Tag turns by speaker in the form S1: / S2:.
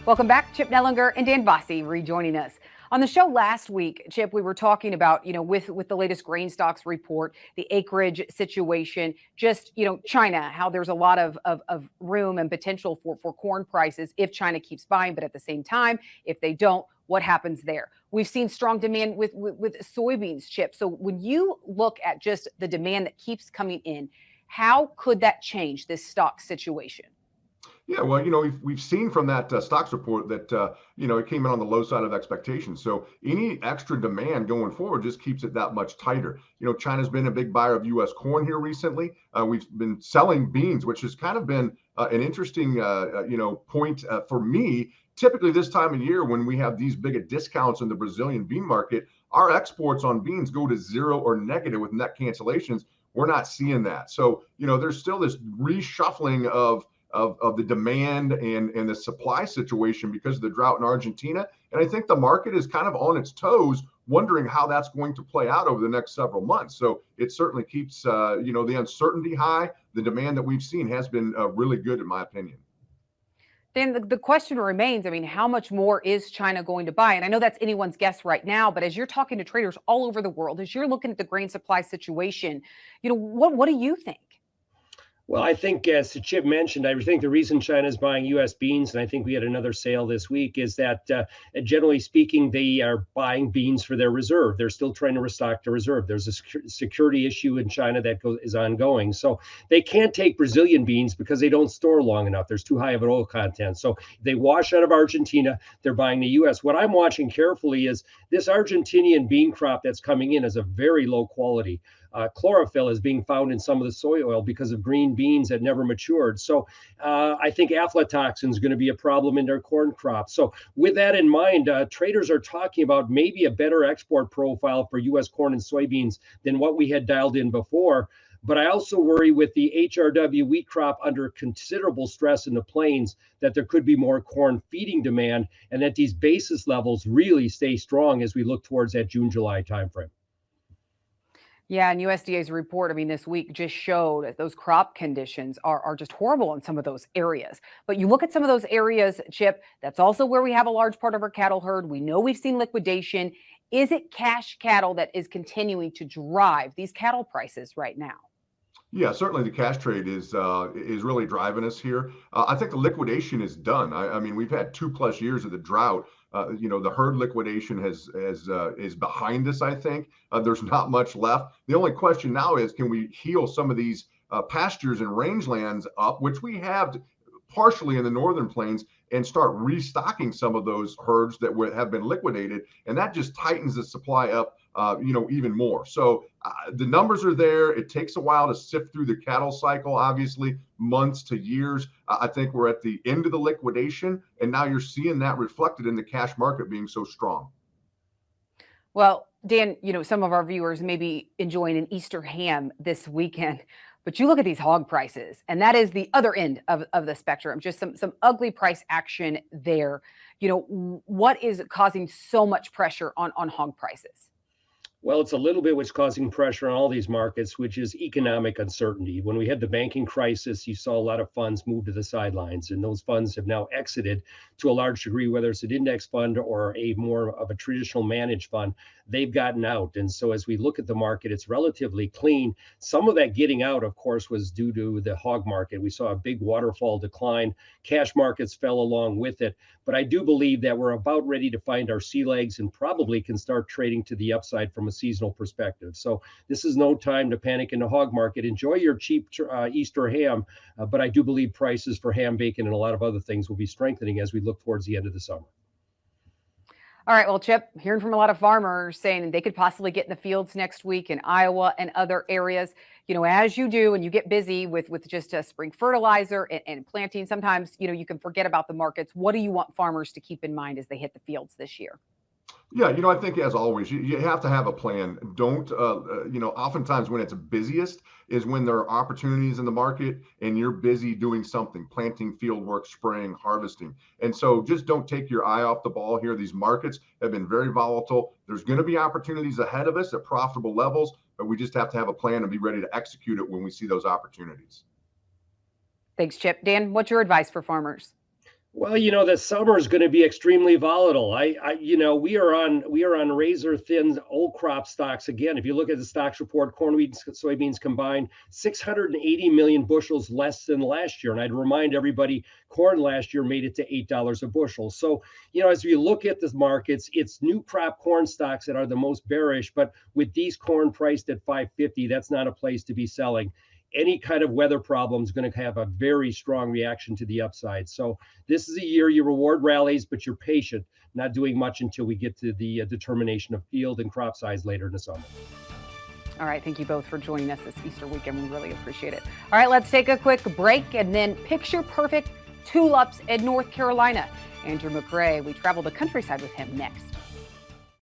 S1: Welcome back. Chip Nellinger and Dan Basse rejoining us. On the show last week, Chip, we were talking about, with the latest grain stocks report, the acreage situation, just, China, how there's a lot of room and potential for corn prices if China keeps buying. But at the same time, if they don't, what happens there? We've seen strong demand with soybeans, Chip. So when you look at just the demand that keeps coming in, how could that change this stock situation?
S2: Yeah, well, we've seen from that stocks report that it came in on the low side of expectations. So any extra demand going forward just keeps it that much tighter. China's been a big buyer of U.S. corn here recently. We've been selling beans, which has kind of been an interesting point for me. Typically, this time of year when we have these big discounts in the Brazilian bean market, our exports on beans go to zero or negative with net cancellations. We're not seeing that. So there's still this reshuffling of the demand and the supply situation because of the drought in Argentina. And I think the market is kind of on its toes, wondering how that's going to play out over the next several months. So it certainly keeps, the uncertainty high. The demand that we've seen has been really good, in my opinion.
S1: Then the question remains, how much more is China going to buy? And I know that's anyone's guess right now, but as you're talking to traders all over the world, as you're looking at the grain supply situation, what do you think?
S3: Well, I think, as Chip mentioned, I think the reason China is buying U.S. beans, and I think we had another sale this week, is that generally speaking, they are buying beans for their reserve. They're still trying to restock the reserve. There's a security issue in China that is ongoing. So they can't take Brazilian beans because they don't store long enough. There's too high of an oil content. So they wash out of Argentina. They're buying the U.S. What I'm watching carefully is this Argentinian bean crop that's coming in is a very low quality. Chlorophyll is being found in some of the soy oil because of green beans that never matured. So I think aflatoxin is going to be a problem in their corn crop. So with that in mind, traders are talking about maybe a better export profile for U.S. corn and soybeans than what we had dialed in before. But I also worry with the HRW wheat crop under considerable stress in the plains that there could be more corn feeding demand and that these basis levels really stay strong as we look towards that June-July timeframe.
S1: Yeah, and USDA's report, this week just showed that those crop conditions are just horrible in some of those areas. But you look at some of those areas, Chip, that's also where we have a large part of our cattle herd. We know we've seen liquidation. Is it cash cattle that is continuing to drive these cattle prices right now?
S2: Yeah, certainly the cash trade is really driving us here. I think the liquidation is done. I mean, we've had 2+ years of the drought. The herd liquidation is behind us. I think there's not much left. The only question now is, can we heal some of these pastures and rangelands up, which we have partially in the northern plains, and start restocking some of those herds that have been liquidated, and that just tightens the supply up, even more. So the numbers are there. It takes a while to sift through the cattle cycle, obviously months to years. I think we're at the end of the liquidation, and now you're seeing that reflected in the cash market being so strong.
S1: Well, Dan, some of our viewers may be enjoying an Easter ham this weekend, but you look at these hog prices, and that is the other end of the spectrum, just some ugly price action there. What is causing so much pressure on hog prices?
S3: Well, it's a little bit what's causing pressure on all these markets, which is economic uncertainty. When we had the banking crisis, you saw a lot of funds move to the sidelines, and those funds have now exited to a large degree, whether it's an index fund or a more of a traditional managed fund. They've gotten out. And so as we look at the market, it's relatively clean. Some of that getting out, of course, was due to the hog market. We saw a big waterfall decline. Cash markets fell along with it. But I do believe that we're about ready to find our sea legs and probably can start trading to the upside from a seasonal perspective. So this is no time to panic in the hog market. Enjoy your cheap Easter ham, but I do believe prices for ham, bacon, and a lot of other things will be strengthening as we look towards the end of the summer.
S1: All right, well, Chip, hearing from a lot of farmers saying they could possibly get in the fields next week in Iowa and other areas. As you do and you get busy with just a spring fertilizer and planting, sometimes, you can forget about the markets. What do you want farmers to keep in mind as they hit the fields this year?
S2: Yeah, I think as always, you have to have a plan. Don't, oftentimes when it's busiest is when there are opportunities in the market and you're busy doing something, planting, field work, spraying, harvesting. And so just don't take your eye off the ball here. These markets have been very volatile. There's going to be opportunities ahead of us at profitable levels, but we just have to have a plan and be ready to execute it when we see those opportunities.
S1: Thanks, Chip. Dan, what's your advice for farmers?
S3: Well, the summer is going to be extremely volatile. We are on razor thin old crop stocks again. If you look at the stocks report, corn, wheat, and soybeans combined, 680 million bushels less than last year. And I'd remind everybody, corn last year made it to $8 a bushel. So, as we look at the markets, it's new crop corn stocks that are the most bearish. But with these corn priced at 550, that's not a place to be selling. Any kind of weather problem is going to have a very strong reaction to the upside. So this is a year you reward rallies, but you're patient, not doing much until we get to the determination of field and crop size later in the summer.
S1: All right, thank you both for joining us this Easter weekend. We really appreciate it. All right, let's take a quick break and then picture perfect tulips in North Carolina. Andrew McRae, we travel the countryside with him next.